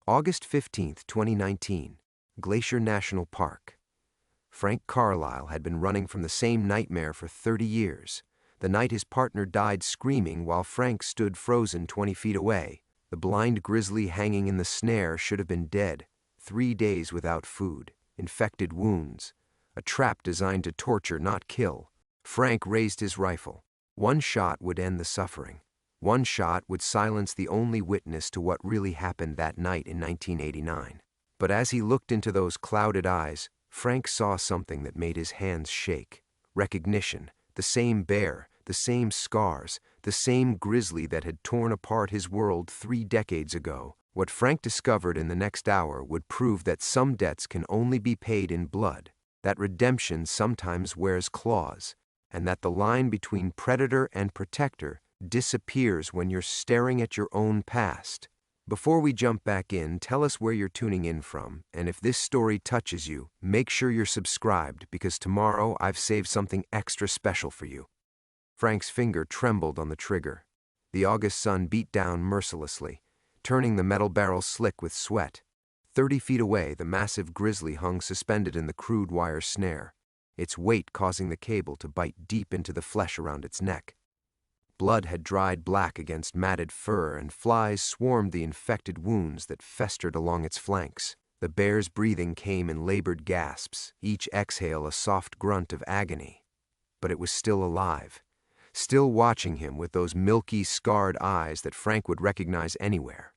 August 15, 2019, Glacier National Park. Frank Carlisle had been running from the same nightmare for 30 years. The night his partner died screaming while Frank stood frozen 20 feet away. The blind grizzly hanging in the snare should have been dead. 3 days without food, infected wounds. A trap designed to torture, not kill. Frank raised his rifle. One shot would end the suffering. One shot would silence the only witness to what really happened that night in 1989. But as he looked into those clouded eyes, Frank saw something that made his hands shake. Recognition. The same bear, the same scars, the same grizzly that had torn apart his world 3 decades ago. What Frank discovered in the next hour would prove that some debts can only be paid in blood, that redemption sometimes wears claws, and that the line between predator and protector disappears when you're staring at your own past. Before we jump back in, tell us where you're tuning in from, and if this story touches you, make sure you're subscribed because tomorrow I've saved something extra special for you. Frank's finger trembled on the trigger. The August sun beat down mercilessly, turning the metal barrel slick with sweat. 30 feet away, the massive grizzly hung suspended in the crude wire snare, its weight causing the cable to bite deep into the flesh around its neck. Blood had dried black against matted fur, and flies swarmed the infected wounds that festered along its flanks. The bear's breathing came in labored gasps, each exhale a soft grunt of agony. But it was still alive, still watching him with those milky, scarred eyes that Frank would recognize anywhere.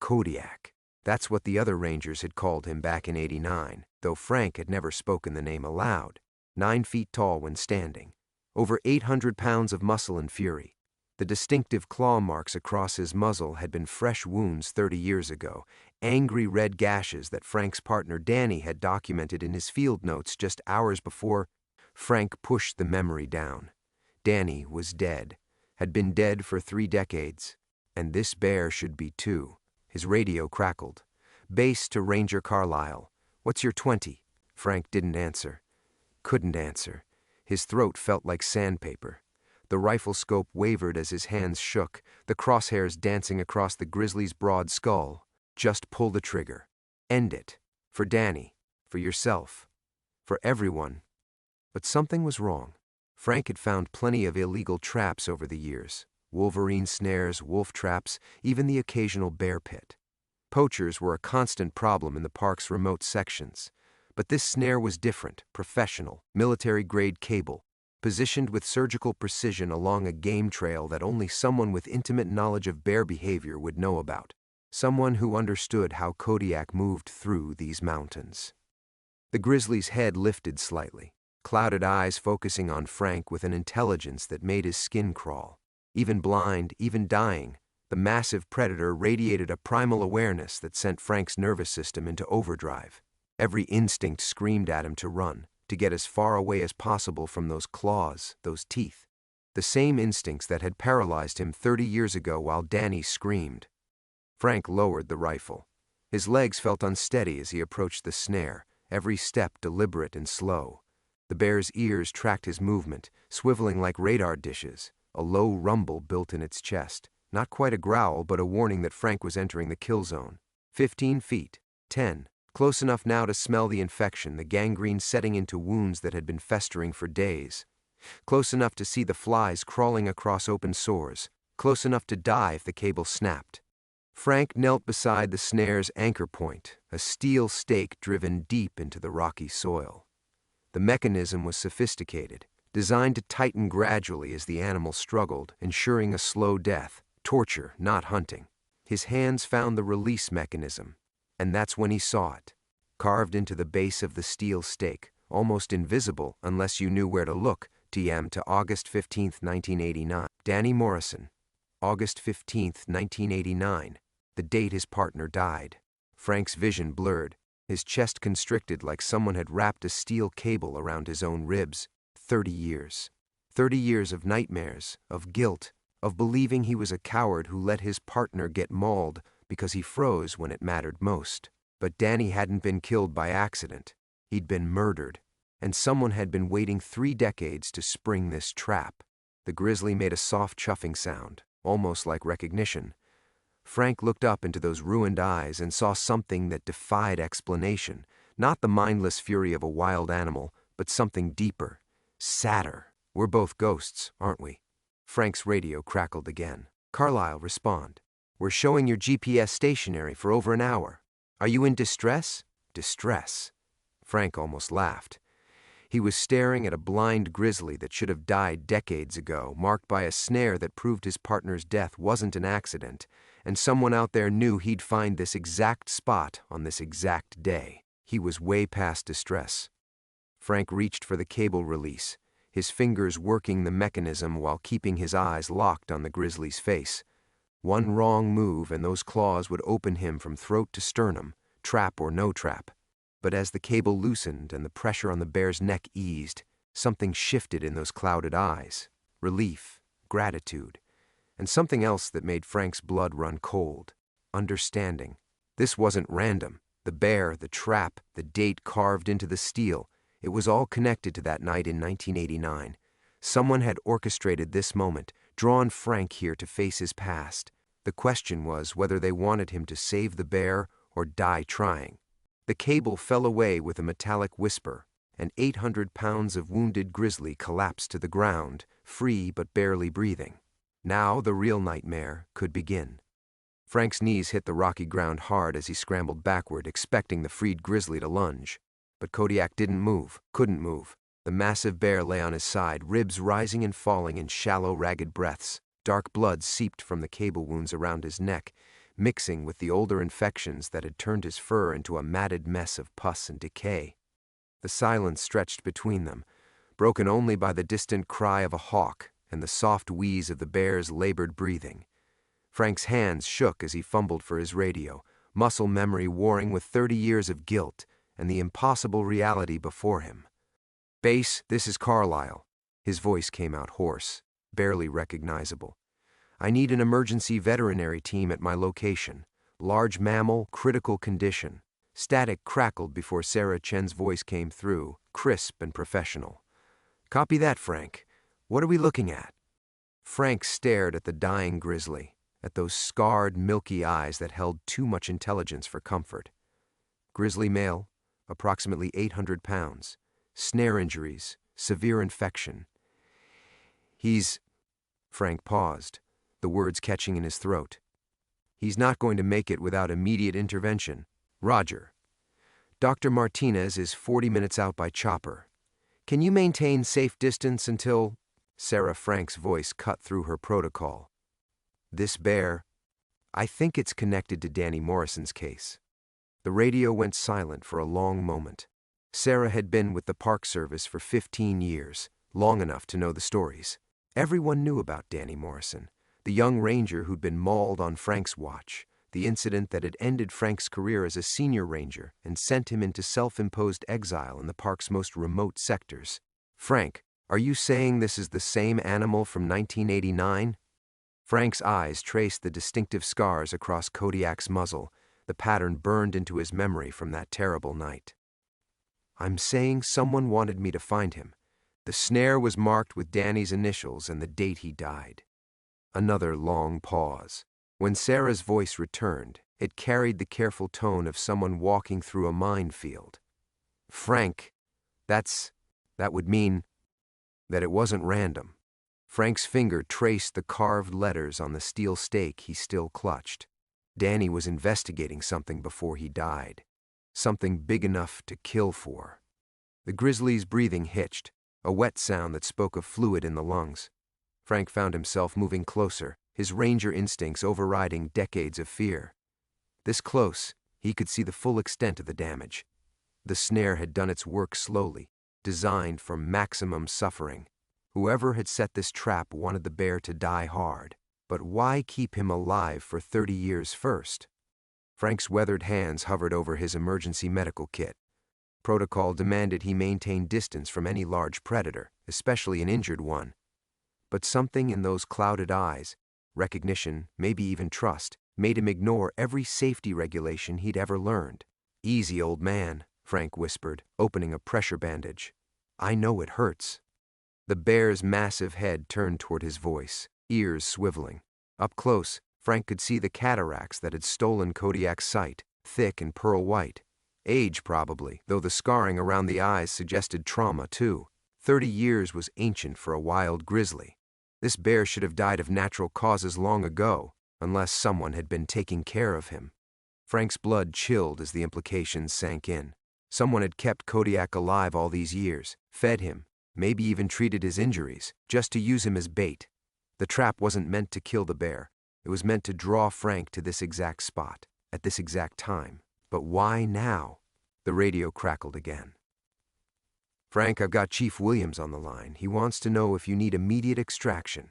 Kodiak. That's what the other rangers had called him back in '89, though Frank had never spoken the name aloud. 9 feet tall when standing, over 800 pounds of muscle and fury. The distinctive claw marks across his muzzle had been fresh wounds 30 years ago, angry red gashes that Frank's partner Danny had documented in his field notes just hours before. Frank pushed the memory down. Danny was dead, had been dead for 3 decades, and this bear should be too. His radio crackled. Base to Ranger Carlisle. What's your 20? Frank didn't answer. Couldn't answer. His throat felt like sandpaper. The rifle scope wavered as his hands shook, the crosshairs dancing across the grizzly's broad skull. Just pull the trigger. End it. For Danny. For yourself. For everyone. But something was wrong. Frank had found plenty of illegal traps over the years. Wolverine snares, wolf traps, even the occasional bear pit. Poachers were a constant problem in the park's remote sections. But this snare was different, professional, military-grade cable, positioned with surgical precision along a game trail that only someone with intimate knowledge of bear behavior would know about. Someone who understood how Kodiak moved through these mountains. The grizzly's head lifted slightly, clouded eyes focusing on Frank with an intelligence that made his skin crawl. Even blind, even dying, the massive predator radiated a primal awareness that sent Frank's nervous system into overdrive. Every instinct screamed at him to run, to get as far away as possible from those claws, those teeth. The same instincts that had paralyzed him 30 years ago while Danny screamed. Frank lowered the rifle. His legs felt unsteady as he approached the snare, every step deliberate and slow. The bear's ears tracked his movement, swiveling like radar dishes. A low rumble built in its chest. Not quite a growl, but a warning that Frank was entering the kill zone. 15 feet. 10. Close enough now to smell the infection, the gangrene setting into wounds that had been festering for days. Close enough to see the flies crawling across open sores. Close enough to die if the cable snapped. Frank knelt beside the snare's anchor point, a steel stake driven deep into the rocky soil. The mechanism was sophisticated, designed to tighten gradually as the animal struggled, ensuring a slow death, torture, not hunting. His hands found the release mechanism, and that's when he saw it. Carved into the base of the steel stake, almost invisible unless you knew where to look, TM to August 15, 1989. Danny Morrison. August 15, 1989. The date his partner died. Frank's vision blurred, his chest constricted like someone had wrapped a steel cable around his own ribs. 30 years. 30 years of nightmares, of guilt, of believing he was a coward who let his partner get mauled because he froze when it mattered most. But Danny hadn't been killed by accident. He'd been murdered, and someone had been waiting 3 decades to spring this trap. The grizzly made a soft chuffing sound, almost like recognition. Frank looked up into those ruined eyes and saw something that defied explanation. Not the mindless fury of a wild animal, but something deeper, sadder. We're both ghosts, aren't we? Frank's radio crackled again. Carlyle, respond. We're showing your GPS stationary for over an hour. Are you in distress? Distress. Frank almost laughed. He was staring at a blind grizzly that should have died decades ago, marked by a snare that proved his partner's death wasn't an accident, and someone out there knew he'd find this exact spot on this exact day. He was way past distress. Frank reached for the cable release, his fingers working the mechanism while keeping his eyes locked on the grizzly's face. One wrong move and those claws would open him from throat to sternum, trap or no trap. But as the cable loosened and the pressure on the bear's neck eased, something shifted in those clouded eyes. Relief, gratitude, and something else that made Frank's blood run cold. Understanding. This wasn't random. The bear, the trap, the date carved into the steel. It was all connected to that night in 1989. Someone had orchestrated this moment, drawn Frank here to face his past. The question was whether they wanted him to save the bear or die trying. The cable fell away with a metallic whisper, and 800 pounds of wounded grizzly collapsed to the ground, free but barely breathing. Now the real nightmare could begin. Frank's knees hit the rocky ground hard as he scrambled backward, expecting the freed grizzly to lunge. But Kodiak couldn't move. The massive bear lay on his side, ribs rising and falling in shallow, ragged breaths. Dark blood seeped from the cable wounds around his neck, mixing with the older infections that had turned his fur into a matted mess of pus and decay. The silence stretched between them, broken only by the distant cry of a hawk and the soft wheeze of the bear's labored breathing. Frank's hands shook as he fumbled for his radio, muscle memory warring with 30 years of guilt and the impossible reality before him. "Base, this is Carlyle." His voice came out hoarse, barely recognizable. "I need an emergency veterinary team at my location. Large mammal, critical condition." Static crackled before Sarah Chen's voice came through, crisp and professional. "Copy that, Frank. What are we looking at?" Frank stared at the dying grizzly, at those scarred, milky eyes that held too much intelligence for comfort. Grizzly male, approximately 800 pounds. Snare injuries, severe infection. Frank paused, the words catching in his throat. "He's not going to make it without immediate intervention. Roger. Dr. Martinez is 40 minutes out by chopper. Can you maintain safe distance until—" Sarah Frank's voice cut through her protocol. "This bear, I think it's connected to Danny Morrison's case." The radio went silent for a long moment. Sarah had been with the Park Service for 15 years, long enough to know the stories. Everyone knew about Danny Morrison, the young ranger who'd been mauled on Frank's watch, the incident that had ended Frank's career as a senior ranger and sent him into self-imposed exile in the park's most remote sectors. "Frank, are you saying this is the same animal from 1989? Frank's eyes traced the distinctive scars across Kodiak's muzzle, the pattern burned into his memory from that terrible night. "I'm saying someone wanted me to find him. The snare was marked with Danny's initials and the date he died." Another long pause. When Sarah's voice returned, it carried the careful tone of someone walking through a minefield. "Frank, that would mean that it wasn't random." Frank's finger traced the carved letters on the steel stake he still clutched. Danny was investigating something before he died. Something big enough to kill for. The grizzly's breathing hitched, a wet sound that spoke of fluid in the lungs. Frank found himself moving closer, his ranger instincts overriding decades of fear. This close, he could see the full extent of the damage. The snare had done its work slowly, designed for maximum suffering. Whoever had set this trap wanted the bear to die hard. But why keep him alive for 30 years first? Frank's weathered hands hovered over his emergency medical kit. Protocol demanded he maintain distance from any large predator, especially an injured one. But something in those clouded eyes, recognition, maybe even trust, made him ignore every safety regulation he'd ever learned. "Easy, old man," Frank whispered, opening a pressure bandage. "I know it hurts." The bear's massive head turned toward his voice, ears swiveling. Up close, Frank could see the cataracts that had stolen Kodiak's sight, thick and pearl white. Age, probably, though the scarring around the eyes suggested trauma, too. 30 years was ancient for a wild grizzly. This bear should have died of natural causes long ago, unless someone had been taking care of him. Frank's blood chilled as the implications sank in. Someone had kept Kodiak alive all these years, fed him, maybe even treated his injuries, just to use him as bait. The trap wasn't meant to kill the bear. It was meant to draw Frank to this exact spot, at this exact time. But why now? The radio crackled again. "Frank, I've got Chief Williams on the line. He wants to know if you need immediate extraction."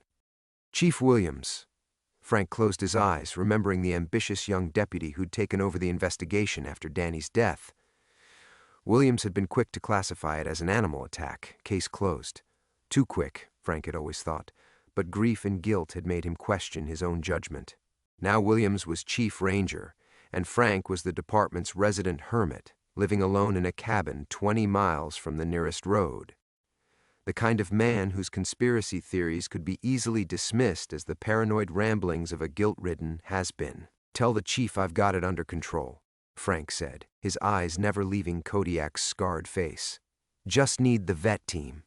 Chief Williams. Frank closed his eyes, remembering the ambitious young deputy who'd taken over the investigation after Danny's death. Williams had been quick to classify it as an animal attack, case closed. Too quick, Frank had always thought, but grief and guilt had made him question his own judgment. Now Williams was chief ranger, and Frank was the department's resident hermit, living alone in a cabin 20 miles from the nearest road. The kind of man whose conspiracy theories could be easily dismissed as the paranoid ramblings of a guilt-ridden has-been. "Tell the chief I've got it under control," Frank said, his eyes never leaving Kodiak's scarred face. "Just need the vet team."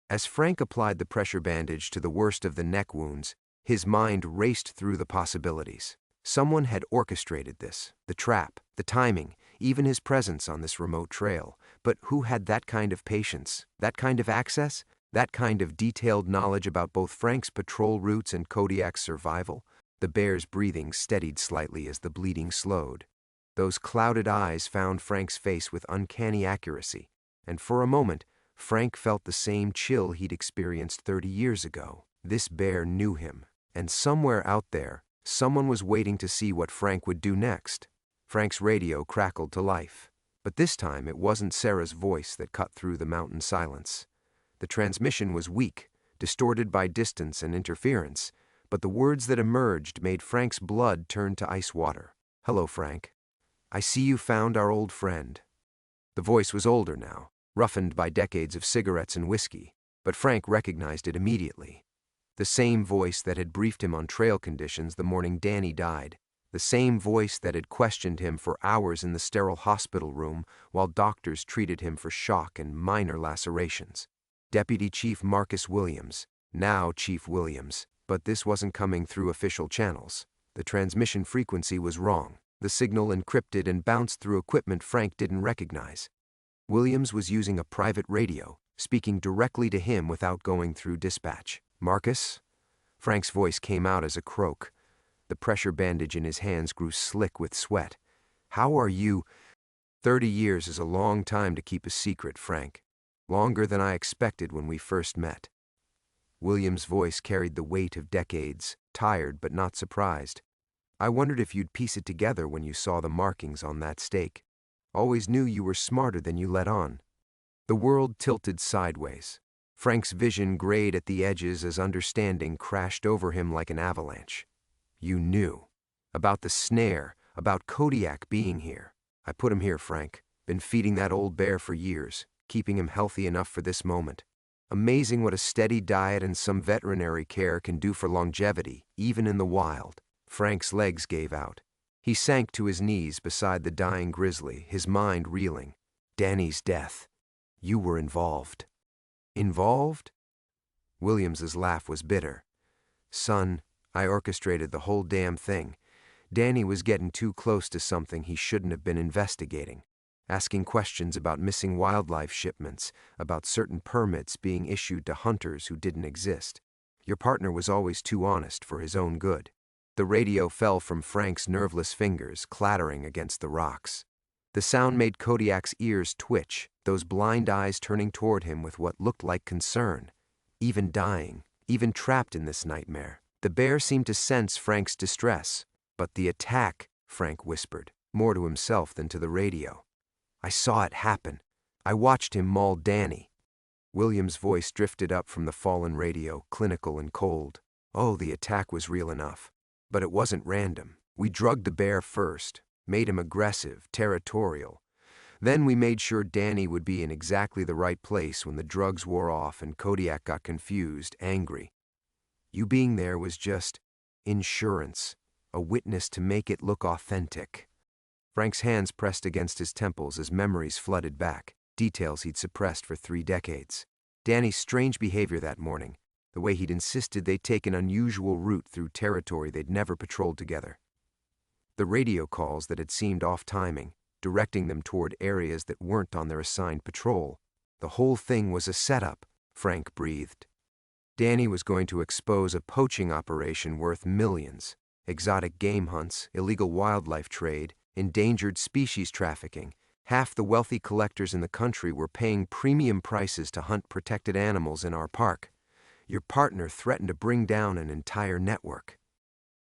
As Frank applied the pressure bandage to the worst of the neck wounds, his mind raced through the possibilities. Someone had orchestrated this, the trap, the timing, even his presence on this remote trail. But who had that kind of patience, that kind of access, that kind of detailed knowledge about both Frank's patrol routes and Kodiak's survival? The bear's breathing steadied slightly as the bleeding slowed. Those clouded eyes found Frank's face with uncanny accuracy, and for a moment, Frank felt the same chill he'd experienced 30 years ago. This bear knew him, and somewhere out there, someone was waiting to see what Frank would do next. Frank's radio crackled to life. But this time it wasn't Sarah's voice that cut through the mountain silence. The transmission was weak, distorted by distance and interference, but the words that emerged made Frank's blood turn to ice water. "Hello, Frank. I see you found our old friend." The voice was older now, roughened by decades of cigarettes and whiskey, but Frank recognized it immediately. The same voice that had briefed him on trail conditions the morning Danny died. The same voice that had questioned him for hours in the sterile hospital room while doctors treated him for shock and minor lacerations. Deputy Chief Marcus Williams, now Chief Williams, but this wasn't coming through official channels. The transmission frequency was wrong, the signal encrypted and bounced through equipment Frank didn't recognize. Williams was using a private radio, speaking directly to him without going through dispatch. "Marcus?" Frank's voice came out as a croak. The pressure bandage in his hands grew slick with sweat. "How are you?" 30 years is a long time to keep a secret, Frank. Longer than I expected when we first met. William's voice carried the weight of decades, tired but not surprised. "I wondered if you'd piece it together when you saw the markings on that stake. Always knew you were smarter than you let on." The world tilted sideways. Frank's vision grayed at the edges as understanding crashed over him like an avalanche. "You knew. About the snare, about Kodiak being here. I put him here, Frank. Been feeding that old bear for years, keeping him healthy enough for this moment. Amazing what a steady diet and some veterinary care can do for longevity, even in the wild." Frank's legs gave out. He sank to his knees beside the dying grizzly, his mind reeling. "Danny's death. You were involved." "Involved?" Williams's laugh was bitter. "Son, I orchestrated the whole damn thing. Danny was getting too close to something he shouldn't have been investigating, asking questions about missing wildlife shipments, about certain permits being issued to hunters who didn't exist. Your partner was always too honest for his own good." The radio fell from Frank's nerveless fingers, clattering against the rocks. The sound made Kodiak's ears twitch, those blind eyes turning toward him with what looked like concern. Even dying, even trapped in this nightmare, the bear seemed to sense Frank's distress. "But the attack," Frank whispered, more to himself than to the radio. "I saw it happen. I watched him maul Danny." William's voice drifted up from the fallen radio, clinical and cold. "Oh, the attack was real enough. But it wasn't random. We drugged the bear first, made him aggressive, territorial. Then we made sure Danny would be in exactly the right place when the drugs wore off and Kodiak got confused, angry. You being there was just insurance. a witness to make it look authentic. Frank's hands pressed against his temples as memories flooded back, details he'd suppressed for 3 decades. Danny's strange behavior that morning, the way he'd insisted they'd take an unusual route through territory they'd never patrolled together. The radio calls that had seemed off-timing, directing them toward areas that weren't on their assigned patrol. The whole thing was a setup, Frank breathed. Danny was going to expose a poaching operation worth millions, exotic game hunts, illegal wildlife trade, endangered species trafficking. Half the wealthy collectors in the country were paying premium prices to hunt protected animals in our park. Your partner threatened to bring down an entire network.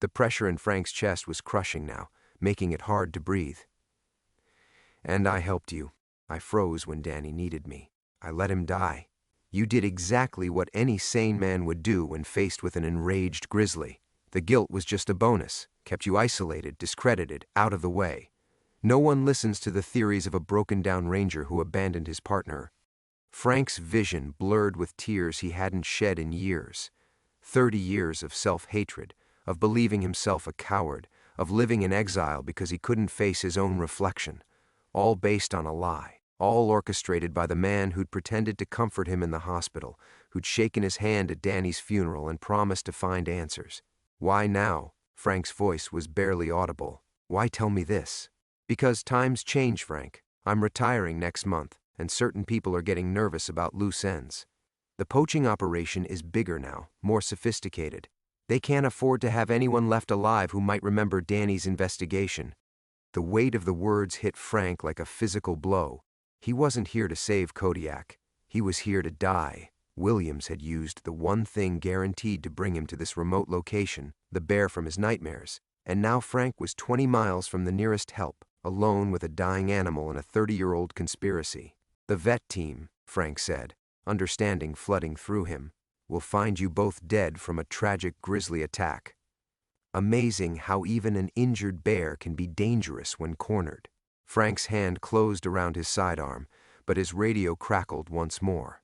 The pressure in Frank's chest was crushing now, making it hard to breathe. And I helped you. I froze when Danny needed me. I let him die. You did exactly what any sane man would do when faced with an enraged grizzly. The guilt was just a bonus, kept you isolated, discredited, out of the way. No one listens to the theories of a broken-down ranger who abandoned his partner. Frank's vision blurred with tears he hadn't shed in years. 30 years of self-hatred, of believing himself a coward, of living in exile because he couldn't face his own reflection. All based on a lie, all orchestrated by the man who'd pretended to comfort him in the hospital, who'd shaken his hand at Danny's funeral and promised to find answers. Why now? Frank's voice was barely audible. Why tell me this? Because times change, Frank. I'm retiring next month, and certain people are getting nervous about loose ends. The poaching operation is bigger now, more sophisticated. They can't afford to have anyone left alive who might remember Danny's investigation. The weight of the words hit Frank like a physical blow. He wasn't here to save Kodiak. He was here to die. Williams had used the one thing guaranteed to bring him to this remote location, the bear from his nightmares. And now Frank was 20 miles from the nearest help, alone with a dying animal and a 30-year-old conspiracy. The vet team, Frank said, understanding flooding through him, will find you both dead from a tragic grizzly attack. Amazing how even an injured bear can be dangerous when cornered. Frank's hand closed around his sidearm, but his radio crackled once more.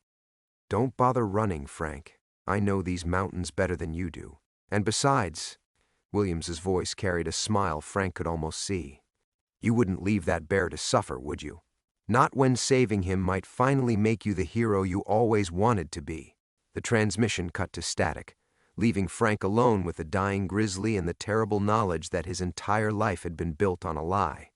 Don't bother running, Frank. I know these mountains better than you do. And besides, Williams's voice carried a smile Frank could almost see. You wouldn't leave that bear to suffer, would you? Not when saving him might finally make you the hero you always wanted to be. The transmission cut to static, leaving Frank alone with the dying grizzly and the terrible knowledge that his entire life had been built on a lie.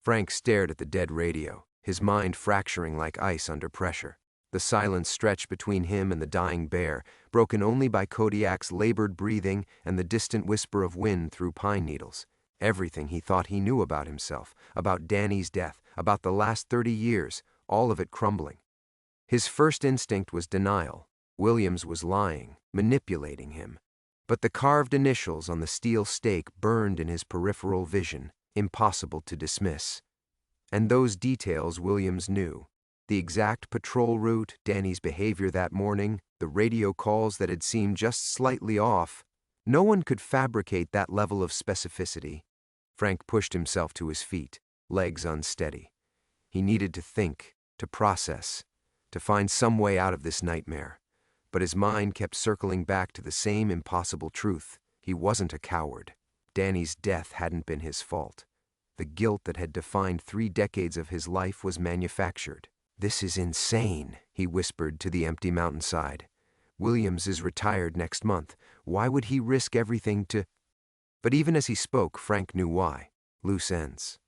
Frank stared at the dead radio, his mind fracturing like ice under pressure. The silence stretched between him and the dying bear, broken only by Kodiak's labored breathing and the distant whisper of wind through pine needles. Everything he thought he knew about himself, about Danny's death, about the last 30 years, all of it crumbling. His first instinct was denial. Williams was lying, manipulating him. But the carved initials on the steel stake burned in his peripheral vision, impossible to dismiss. And those details Williams knew. The exact patrol route, Danny's behavior that morning, the radio calls that had seemed just slightly off. No one could fabricate that level of specificity. Frank pushed himself to his feet, legs unsteady. He needed to think, to process, to find some way out of this nightmare. But his mind kept circling back to the same impossible truth. He wasn't a coward. Danny's death hadn't been his fault. The guilt that had defined 3 decades of his life was manufactured. This is insane, he whispered to the empty mountainside. Williams is retired next month. Why would he risk everything to... But even as he spoke, Frank knew why. Loose ends.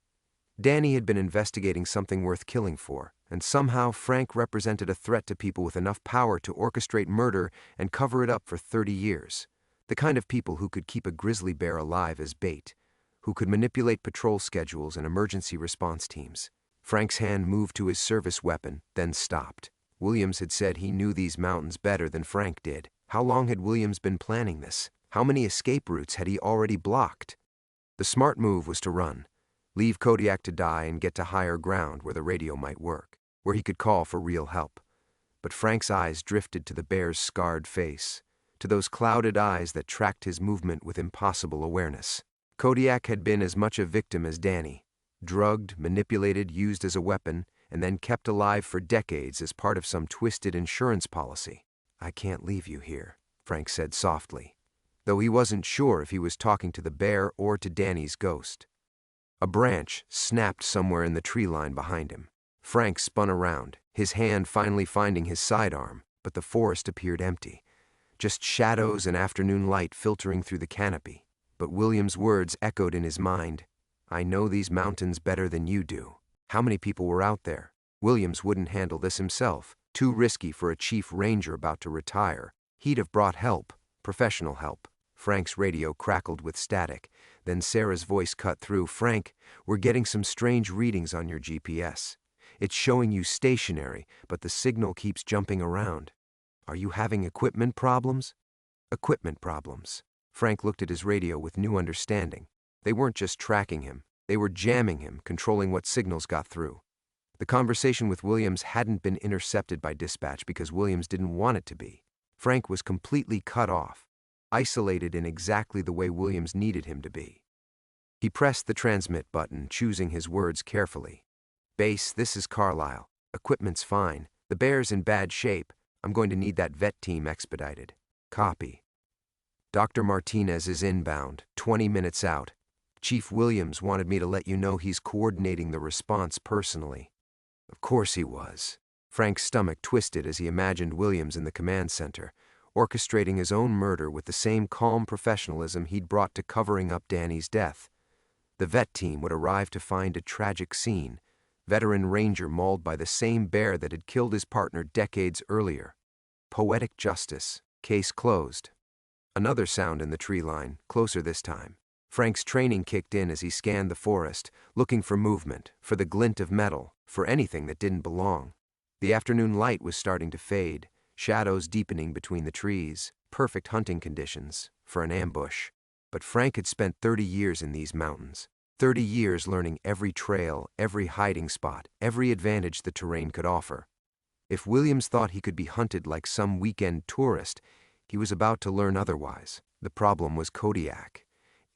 Danny had been investigating something worth killing for, and somehow Frank represented a threat to people with enough power to orchestrate murder and cover it up for 30 years. The kind of people who could keep a grizzly bear alive as bait, who could manipulate patrol schedules and emergency response teams. Frank's hand moved to his service weapon, then stopped. Williams had said he knew these mountains better than Frank did. How long had Williams been planning this? How many escape routes had he already blocked? The smart move was to run. Leave Kodiak to die and get to higher ground where the radio might work, where he could call for real help. But Frank's eyes drifted to the bear's scarred face, to those clouded eyes that tracked his movement with impossible awareness. Kodiak had been as much a victim as Danny. Drugged, manipulated, used as a weapon, and then kept alive for decades as part of some twisted insurance policy. I can't leave you here, Frank said softly. though he wasn't sure if he was talking to the bear or to Danny's ghost. A branch snapped somewhere in the tree line behind him. Frank spun around, his hand finally finding his sidearm, but the forest appeared empty. Just shadows and afternoon light filtering through the canopy. But William's words echoed in his mind. "I know these mountains better than you do." How many people were out there? Williams wouldn't handle this himself. Too risky for a chief ranger about to retire. He'd have brought help, professional help. Frank's radio crackled with static. Then Sarah's voice cut through. "Frank, we're getting some strange readings on your GPS. It's showing you stationary, but the signal keeps jumping around. Are you having equipment problems?" Equipment problems. Frank looked at his radio with new understanding. They weren't just tracking him. They were jamming him, controlling what signals got through. The conversation with Williams hadn't been intercepted by dispatch because Williams didn't want it to be. Frank was completely cut off, isolated in exactly the way Williams needed him to be. He pressed the transmit button, choosing his words carefully. "Base, this is Carlisle. Equipment's fine. The bear's in bad shape. I'm going to need that vet team expedited. Copy. Dr. Martinez is inbound, 20 minutes out. Chief Williams wanted me to let you know he's coordinating the response personally." Of course he was. Frank's stomach twisted as he imagined Williams in the command center, orchestrating his own murder with the same calm professionalism he'd brought to covering up Danny's death. The vet team would arrive to find a tragic scene. Veteran ranger mauled by the same bear that had killed his partner decades earlier. Poetic justice. Case closed. Another sound in the tree line, closer this time. Frank's training kicked in as he scanned the forest, looking for movement, for the glint of metal, for anything that didn't belong. The afternoon light was starting to fade, shadows deepening between the trees, perfect hunting conditions for an ambush. But Frank had spent 30 years in these mountains, 30 years learning every trail, every hiding spot, every advantage the terrain could offer. If Williams thought he could be hunted like some weekend tourist, he was about to learn otherwise. The problem was Kodiak.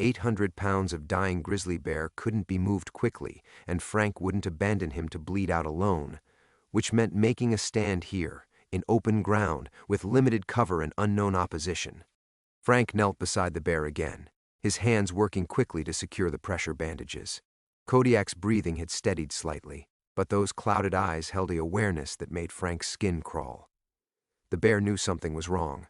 800 pounds of dying grizzly bear couldn't be moved quickly, and Frank wouldn't abandon him to bleed out alone, which meant making a stand here, in open ground, with limited cover and unknown opposition. Frank knelt beside the bear again, his hands working quickly to secure the pressure bandages. Kodiak's breathing had steadied slightly, but those clouded eyes held an awareness that made Frank's skin crawl. The bear knew something was wrong.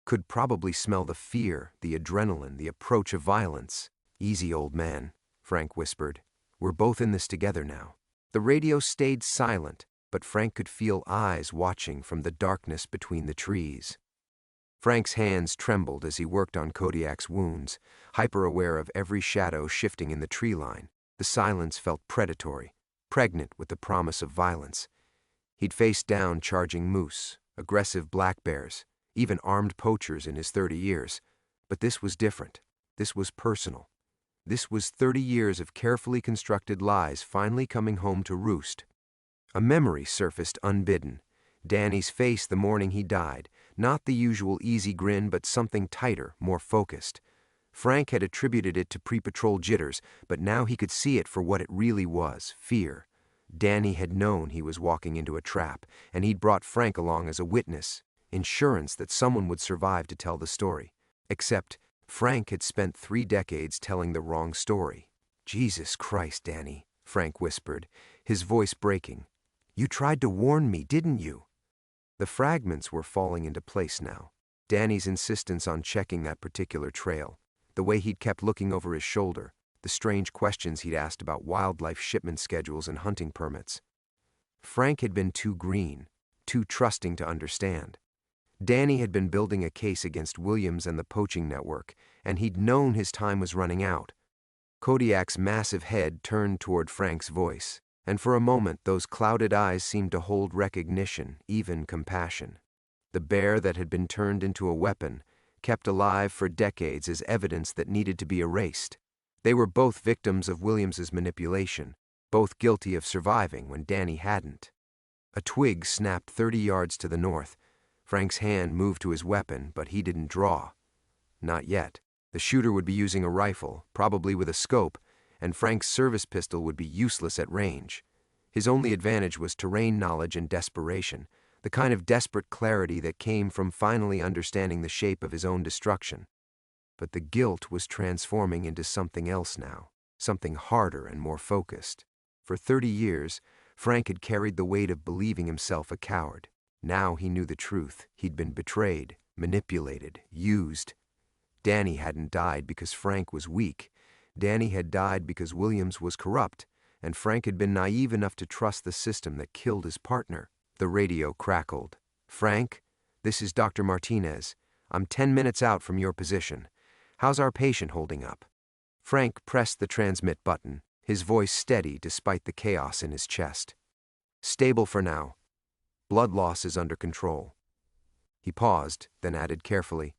Could probably smell the fear, the adrenaline, the approach of violence. "Easy, old man," Frank whispered. "We're both in this together now." The radio stayed silent, but Frank could feel eyes watching from the darkness between the trees. Frank's hands trembled as he worked on Kodiak's wounds, hyper-aware of every shadow shifting in the tree line. The silence felt predatory, pregnant with the promise of violence. He'd faced down charging moose, aggressive black bears, even armed poachers in his 30 years. But this was different. This was personal. This was 30 years of carefully constructed lies finally coming home to roost. A memory surfaced unbidden. Danny's face the morning he died. Not the usual easy grin, but something tighter, more focused. Frank had attributed it to pre-patrol jitters, but now he could see it for what it really was, fear. Danny had known he was walking into a trap, and he'd brought Frank along as a witness. Insurance that someone would survive to tell the story. Except Frank had spent 3 decades telling the wrong story. "Jesus Christ, Danny," Frank whispered, his voice breaking. "You tried to warn me, didn't you?" The fragments were falling into place now. Danny's insistence on checking that particular trail, the way he'd kept looking over his shoulder, the strange questions he'd asked about wildlife shipment schedules and hunting permits. Frank had been too green, too trusting to understand. Danny had been building a case against Williams and the poaching network, and he'd known his time was running out. Kodiak's massive head turned toward Frank's voice, and for a moment those clouded eyes seemed to hold recognition, even compassion. The bear that had been turned into a weapon, kept alive for decades as evidence that needed to be erased. They were both victims of Williams's manipulation, both guilty of surviving when Danny hadn't. A twig snapped 30 yards to the north. Frank's hand moved to his weapon, but he didn't draw. Not yet. The shooter would be using a rifle, probably with a scope, and Frank's service pistol would be useless at range. His only advantage was terrain knowledge and desperation, the kind of desperate clarity that came from finally understanding the shape of his own destruction. But the guilt was transforming into something else now, something harder and more focused. For 30 years, Frank had carried the weight of believing himself a coward. Now he knew the truth. He'd been betrayed, manipulated, used. Danny hadn't died because Frank was weak. Danny had died because Williams was corrupt, and Frank had been naive enough to trust the system that killed his partner. The radio crackled. "Frank, this is Dr. Martinez. I'm 10 minutes out from your position. How's our patient holding up?" Frank pressed the transmit button, his voice steady despite the chaos in his chest. "Stable for now. Blood loss is under control." He paused, then added carefully,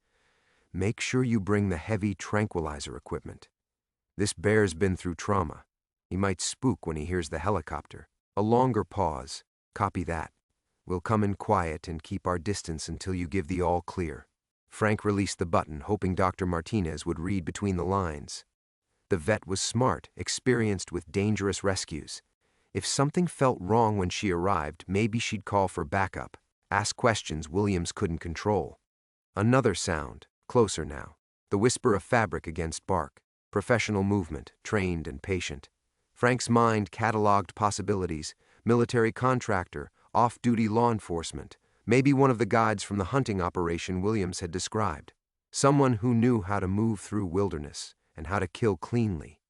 "Make sure you bring the heavy tranquilizer equipment. This bear's been through trauma. He might spook when he hears the helicopter." A longer pause. "Copy that. We'll come in quiet and keep our distance until you give the all clear." Frank released the button, hoping Dr. Martinez would read between the lines. The vet was smart, experienced with dangerous rescues. If something felt wrong when she arrived, maybe she'd call for backup, ask questions Williams couldn't control. Another sound, closer now, the whisper of fabric against bark, professional movement, trained and patient. Frank's mind cataloged possibilities: military contractor, off-duty law enforcement, maybe one of the guides from the hunting operation Williams had described. Someone who knew how to move through wilderness and how to kill cleanly.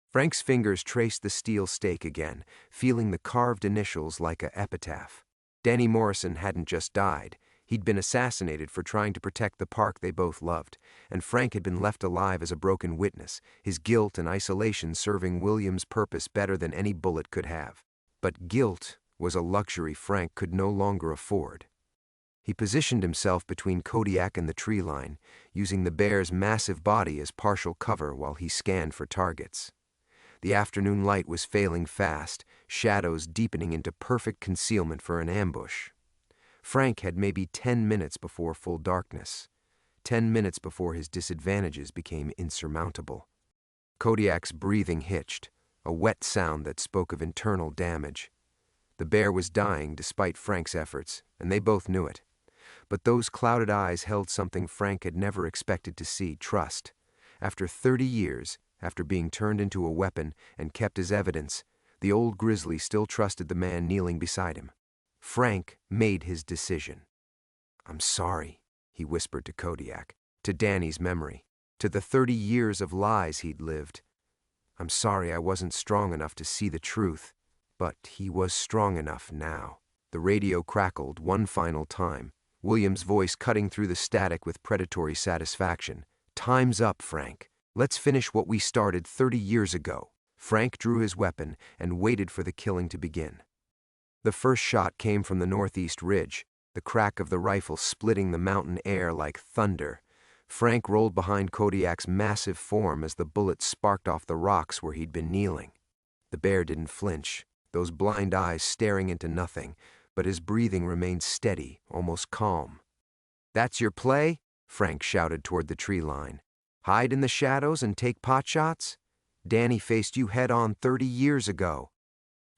Frank's fingers traced the steel stake again, feeling the carved initials like a epitaph. Danny Morrison hadn't just died. He'd been assassinated for trying to protect the park they both loved, and Frank had been left alive as a broken witness, his guilt and isolation serving Williams' purpose better than any bullet could have. But guilt was a luxury Frank could no longer afford. He positioned himself between Kodiak and the tree line, using the bear's massive body as partial cover while he scanned for targets. The afternoon light was failing fast, shadows deepening into perfect concealment for an ambush. Frank had maybe 10 minutes before full darkness, 10 minutes before his disadvantages became insurmountable. Kodiak's breathing hitched, a wet sound that spoke of internal damage. The bear was dying despite Frank's efforts, and they both knew it. But those clouded eyes held something Frank had never expected to see: trust. After 30 years, after being turned into a weapon and kept as evidence, the old Grizzly still trusted the man kneeling beside him. Frank made his decision. "I'm sorry," he whispered to Kodiak, to Danny's memory, to the 30 years of lies he'd lived. "I'm sorry I wasn't strong enough to see the truth." But he was strong enough now. The radio crackled one final time, Williams' voice cutting through the static with predatory satisfaction. "Time's up, Frank. Let's finish what we started 30 years ago." Frank drew his weapon and waited for the killing to begin. The first shot came from the northeast ridge, the crack of the rifle splitting the mountain air like thunder. Frank rolled behind Kodiak's massive form as the bullet sparked off the rocks where he'd been kneeling. The bear didn't flinch, those blind eyes staring into nothing, but his breathing remained steady, almost calm. "That's your play?" Frank shouted toward the tree line. "Hide in the shadows and take potshots? Danny faced you head-on 30 years ago."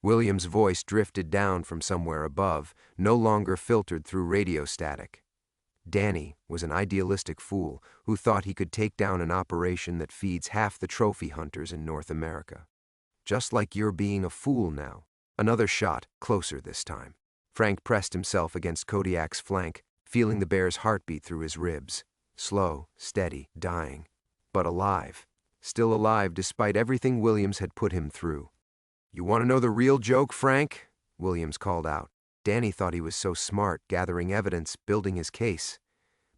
Williams' voice drifted down from somewhere above, no longer filtered through radio static. Danny was an idealistic fool who thought he could take down an operation that feeds half the trophy hunters in North America. "Just like you're being a fool now." Another shot, closer this time. Frank pressed himself against Kodiak's flank, feeling the bear's heartbeat through his ribs. Slow, steady, dying, but alive. Still alive despite everything Williams had put him through. "You want to know the real joke, Frank?" Williams called out. Danny thought he was so smart, gathering evidence, building his case.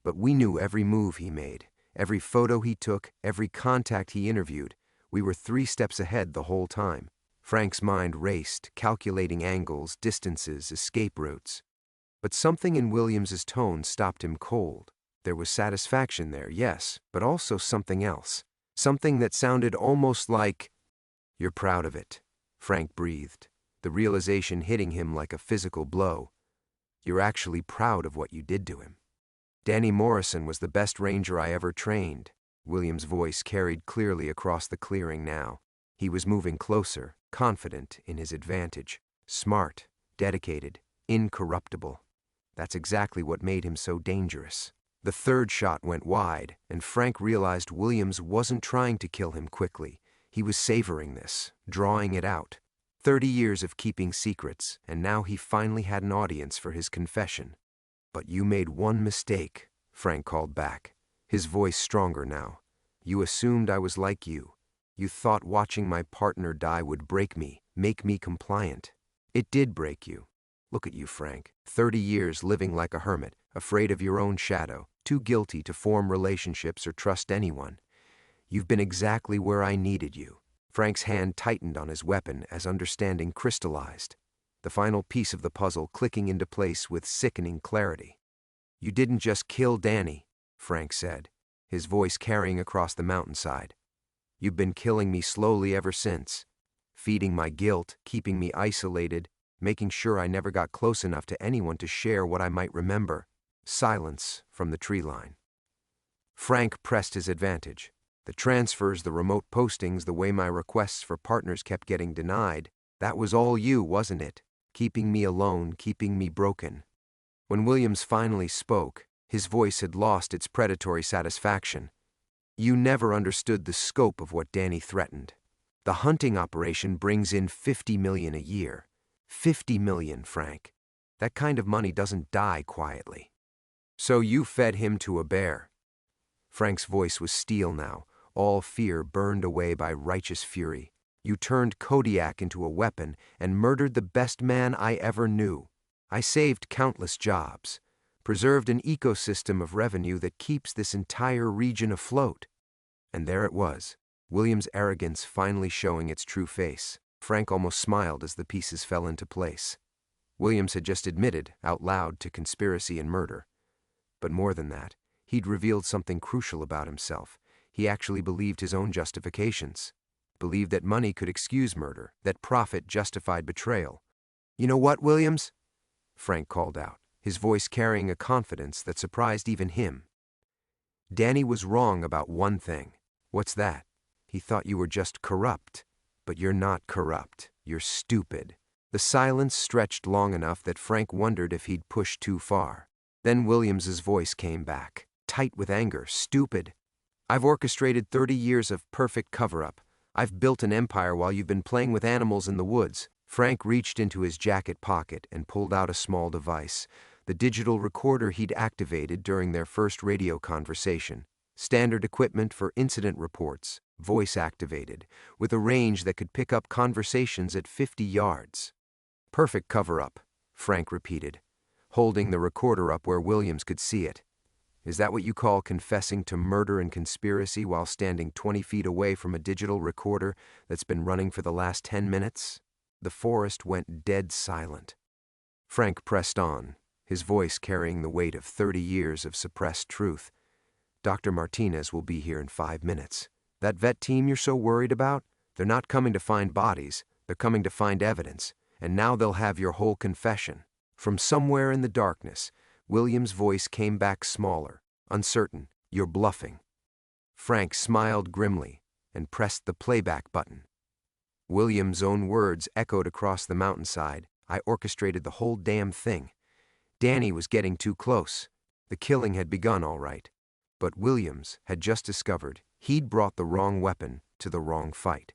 But we knew every move he made, every photo he took, every contact he interviewed. We were 3 steps ahead the whole time. Frank's mind raced, calculating angles, distances, escape routes. But something in Williams's tone stopped him cold. There was satisfaction there, yes, but also something else. Something that sounded almost like, "You're proud of it," Frank breathed, the realization hitting him like a physical blow. "You're actually proud of what you did to him." "Danny Morrison was the best ranger I ever trained." Williams' voice carried clearly across the clearing now. He was moving closer, confident in his advantage. Smart, dedicated, incorruptible. That's exactly what made him so dangerous. The third shot went wide, and Frank realized Williams wasn't trying to kill him quickly. He was savoring this, drawing it out. 30 years of keeping secrets, and now he finally had an audience for his confession. "But you made one mistake," Frank called back, his voice stronger now. "You assumed I was like you. You thought watching my partner die would break me, make me compliant. It did break you. Look at you, Frank. 30 years living like a hermit, afraid of your own shadow, too guilty to form relationships or trust anyone. You've been exactly where I needed you." Frank's hand tightened on his weapon as understanding crystallized, the final piece of the puzzle clicking into place with sickening clarity. "You didn't just kill Danny," Frank said, his voice carrying across the mountainside. "You've been killing me slowly ever since, feeding my guilt, keeping me isolated, making sure I never got close enough to anyone to share what I might remember." Silence from the tree line. Frank pressed his advantage. "The transfers, the remote postings, the way my requests for partners kept getting denied, that was all you, wasn't it? Keeping me alone, keeping me broken." When Williams finally spoke, his voice had lost its predatory satisfaction. "You never understood the scope of what Danny threatened. The hunting operation brings in $50 million a year. $50 million, Frank. That kind of money doesn't die quietly. So you fed him to a bear." Frank's voice was steel now, all fear burned away by righteous fury. "You turned Kodiak into a weapon and murdered the best man I ever knew. I saved countless jobs, preserved an ecosystem of revenue that keeps this entire region afloat." And there it was, Williams' arrogance finally showing its true face. Frank almost smiled as the pieces fell into place. Williams had just admitted, out loud, to conspiracy and murder. But more than that, he'd revealed something crucial about himself. He actually believed his own justifications. Believed that money could excuse murder, that profit justified betrayal. "You know what, Williams?" Frank called out, his voice carrying a confidence that surprised even him. "Danny was wrong about one thing." "What's that?" "He thought you were just corrupt. But you're not corrupt. You're stupid." The silence stretched long enough that Frank wondered if he'd pushed too far. Then Williams's voice came back, tight with anger. "Stupid? I've orchestrated 30 years of perfect cover-up. I've built an empire while you've been playing with animals in the woods." Frank reached into his jacket pocket and pulled out a small device, the digital recorder he'd activated during their first radio conversation. Standard equipment for incident reports, voice-activated, with a range that could pick up conversations at 50 yards. "Perfect cover-up," Frank repeated, holding the recorder up where Williams could see it. "Is that what you call confessing to murder and conspiracy while standing 20 feet away from a digital recorder that's been running for the last 10 minutes? The forest went dead silent. Frank pressed on, his voice carrying the weight of 30 years of suppressed truth. "Dr. Martinez will be here in 5 minutes. That vet team you're so worried about, they're not coming to find bodies, they're coming to find evidence, and now they'll have your whole confession." From somewhere in the darkness, Williams' voice came back smaller, uncertain. "You're bluffing." Frank smiled grimly and pressed the playback button. Williams' own words echoed across the mountainside. "I orchestrated the whole damn thing. Danny was getting too close. The killing had begun all right. But Williams had just discovered he'd brought the wrong weapon to the wrong fight.